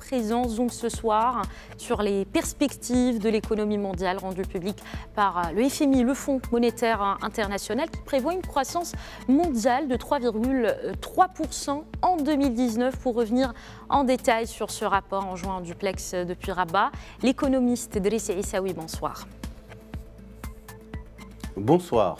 présence donc ce soir sur les perspectives de l'économie mondiale rendues publiques par le FMI, le Fonds monétaire international, qui prévoit une croissance mondiale de 3,3% en 2019. Pour revenir en détail sur ce rapport, en joint en duplex depuis Rabat, l'économiste Driss Issaoui, bonsoir. Bonsoir.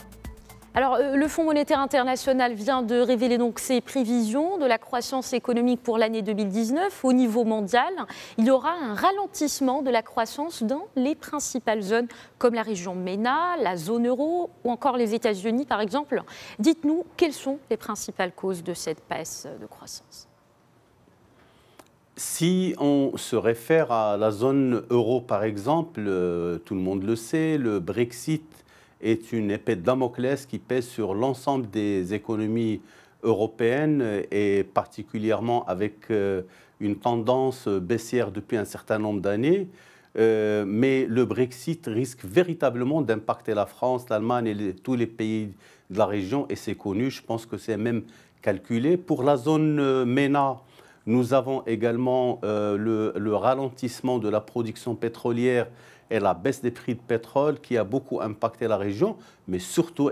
Alors, le Fonds monétaire international vient de révéler donc ses prévisions de la croissance économique pour l'année 2019 au niveau mondial. Il y aura un ralentissement de la croissance dans les principales zones comme la région MENA, la zone euro ou encore les États-Unis par exemple. Dites-nous, quelles sont les principales causes de cette baisse de croissance ? Si on se réfère à la zone euro par exemple, tout le monde le sait, le Brexit est une épée de Damoclès qui pèse sur l'ensemble des économies européennes et particulièrement avec une tendance baissière depuis un certain nombre d'années. Mais le Brexit risque véritablement d'impacter la France, l'Allemagne et tous les pays de la région, et c'est connu, je pense que c'est même calculé. Pour la zone MENA, nous avons également le ralentissement de la production pétrolière et la baisse des prix de pétrole qui a beaucoup impacté la région, mais surtout,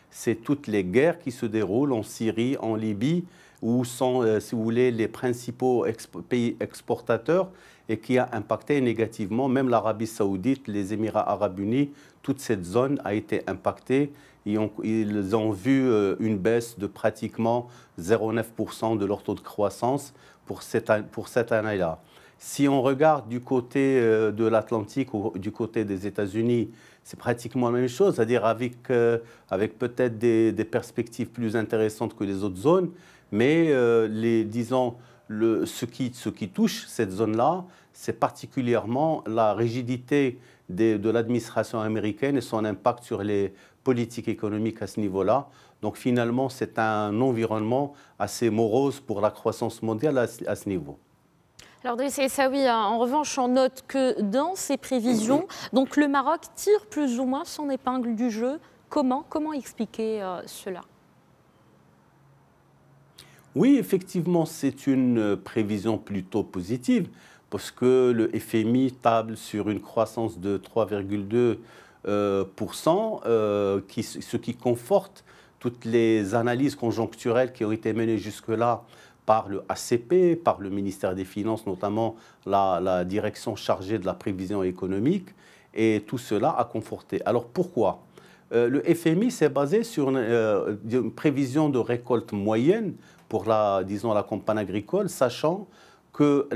c'est toutes les guerres qui se déroulent en Syrie, en Libye, où sont, si vous voulez, les principaux pays exportateurs et qui a impacté négativement même l'Arabie Saoudite, les Émirats Arabes Unis. Toute cette zone a été impactée. Ils ont vu une baisse de pratiquement 0,9% de leur taux de croissance pour cette année-là. Si on regarde du côté de l'Atlantique ou du côté des États-Unis, c'est pratiquement la même chose, c'est-à-dire avec peut-être des perspectives plus intéressantes que les autres zones, mais ce qui touche cette zone-là, c'est particulièrement la rigidité de l'administration américaine et son impact sur les politiques économiques à ce niveau-là. Donc finalement, c'est un environnement assez morose pour la croissance mondiale à ce niveau. Alors Driss Issaoui, en revanche, on note que dans ces prévisions, donc le Maroc tire plus ou moins son épingle du jeu. Comment expliquer cela ? Oui, effectivement, c'est une prévision plutôt positive parce que le FMI table sur une croissance de 3,2%, ce qui conforte toutes les analyses conjoncturelles qui ont été menées jusque-là par le ACP, par le ministère des Finances, notamment la direction chargée de la prévision économique, et tout cela a conforté. Alors pourquoi ? Le FMI s'est basé sur une prévision de récolte moyenne pour la campagne agricole, sachant que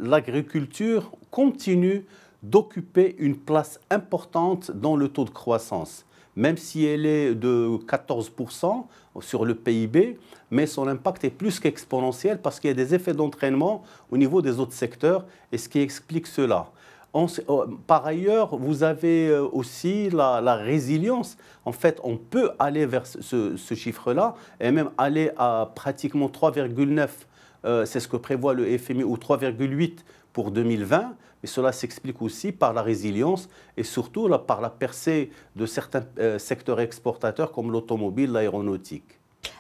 l'agriculture continue d'occuper une place importante dans le taux de croissance, même si elle est de 14% sur le PIB, mais son impact est plus qu'exponentiel parce qu'il y a des effets d'entraînement au niveau des autres secteurs, et ce qui explique cela. Par ailleurs, vous avez aussi la résilience. En fait, on peut aller vers ce chiffre-là et même aller à pratiquement 3,9, c'est ce que prévoit le FMI, ou 3,8 pour 2020. Mais cela s'explique aussi par la résilience et surtout par la percée de certains secteurs exportateurs comme l'automobile, l'aéronautique.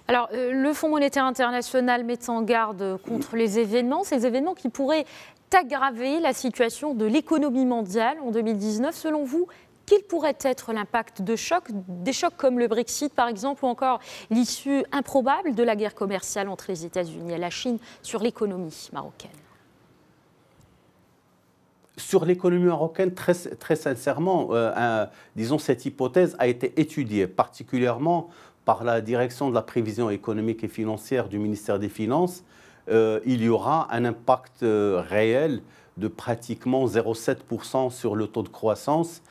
Alors, le Fonds monétaire international met en garde contre ces événements qui pourraient aggraver la situation de l'économie mondiale en 2019. Selon vous, quel pourrait être l'impact des chocs comme le Brexit par exemple, ou encore l'issue improbable de la guerre commerciale entre les États-Unis et la Chine sur l'économie marocaine ? Sur l'économie marocaine, très sincèrement, disons, cette hypothèse a été étudiée, particulièrement par la direction de la prévision économique et financière du ministère des Finances. Il y aura un impact réel de pratiquement 0,7% sur le taux de croissance.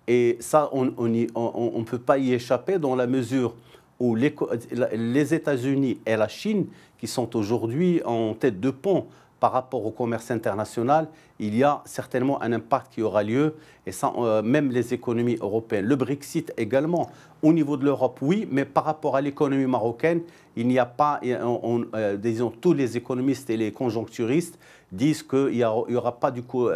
Et ça, on ne peut pas y échapper dans la mesure où les États-Unis et la Chine, qui sont aujourd'hui en tête de pont par rapport au commerce international, il y a certainement un impact qui aura lieu, et ça, même les économies européennes. Le Brexit également, au niveau de l'Europe, oui, mais par rapport à l'économie marocaine, il n'y a pas, disons, tous les économistes et les conjoncturistes disent qu'il n'y aura pas du coup,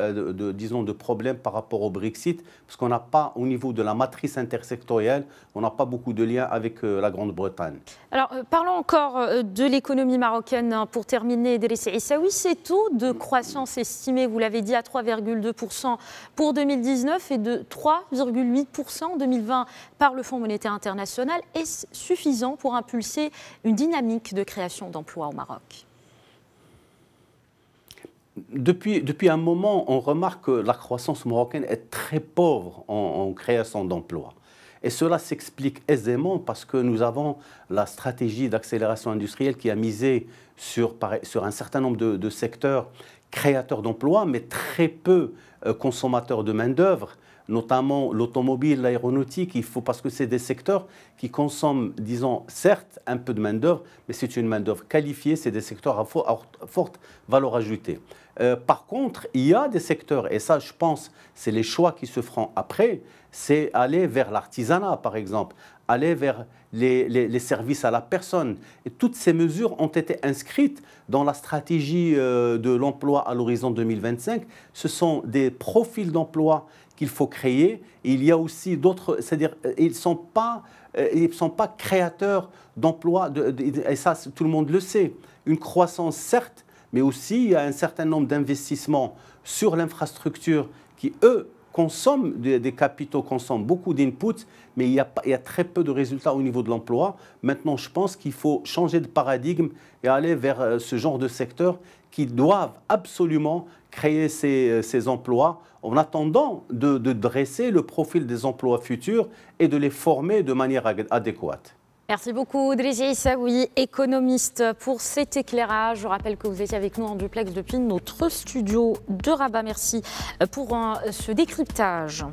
disons, de problème par rapport au Brexit, parce qu'on n'a pas, au niveau de la matrice intersectorielle, on n'a pas beaucoup de liens avec la Grande-Bretagne. Alors, parlons encore de l'économie marocaine pour terminer, Idriss Issaoui. Ces taux de croissance estimés, vous l'avez dit, à 3,2% pour 2019 et de 3,8% en 2020 par le Fonds monétaire international, est suffisant pour impulser une dynamique de création d'emplois au Maroc? Depuis un moment, on remarque que la croissance marocaine est très pauvre en création d'emplois. Et cela s'explique aisément parce que nous avons la stratégie d'accélération industrielle qui a misé sur un certain nombre de secteurs créateurs d'emplois, mais très peu consommateurs de main-d'œuvre, notamment l'automobile, l'aéronautique, parce que c'est des secteurs qui consomment, disons, certes un peu de main-d'œuvre, mais c'est une main-d'œuvre qualifiée, c'est des secteurs à forte valeur ajoutée. Par contre, il y a des secteurs, et ça, je pense, c'est les choix qui se feront après, c'est aller vers l'artisanat, par exemple, aller vers les services à la personne. Et toutes ces mesures ont été inscrites dans la stratégie de l'emploi à l'horizon 2025. Ce sont des profils d'emploi qu'il faut créer. Et il y a aussi d'autres, c'est-à-dire ils ne sont pas créateurs d'emplois, et ça, tout le monde le sait. Une croissance, certes, mais aussi il y a un certain nombre d'investissements sur l'infrastructure qui, eux, consomment des capitaux, consomment beaucoup d'inputs, mais il y a très peu de résultats au niveau de l'emploi. Maintenant, je pense qu'il faut changer de paradigme et aller vers ce genre de secteurs qui doivent absolument créer ces emplois en attendant de dresser le profil des emplois futurs et de les former de manière adéquate. Merci beaucoup, Idriss Issaoui, économiste, pour cet éclairage. Je rappelle que vous étiez avec nous en duplex depuis notre studio de Rabat. Merci pour ce décryptage.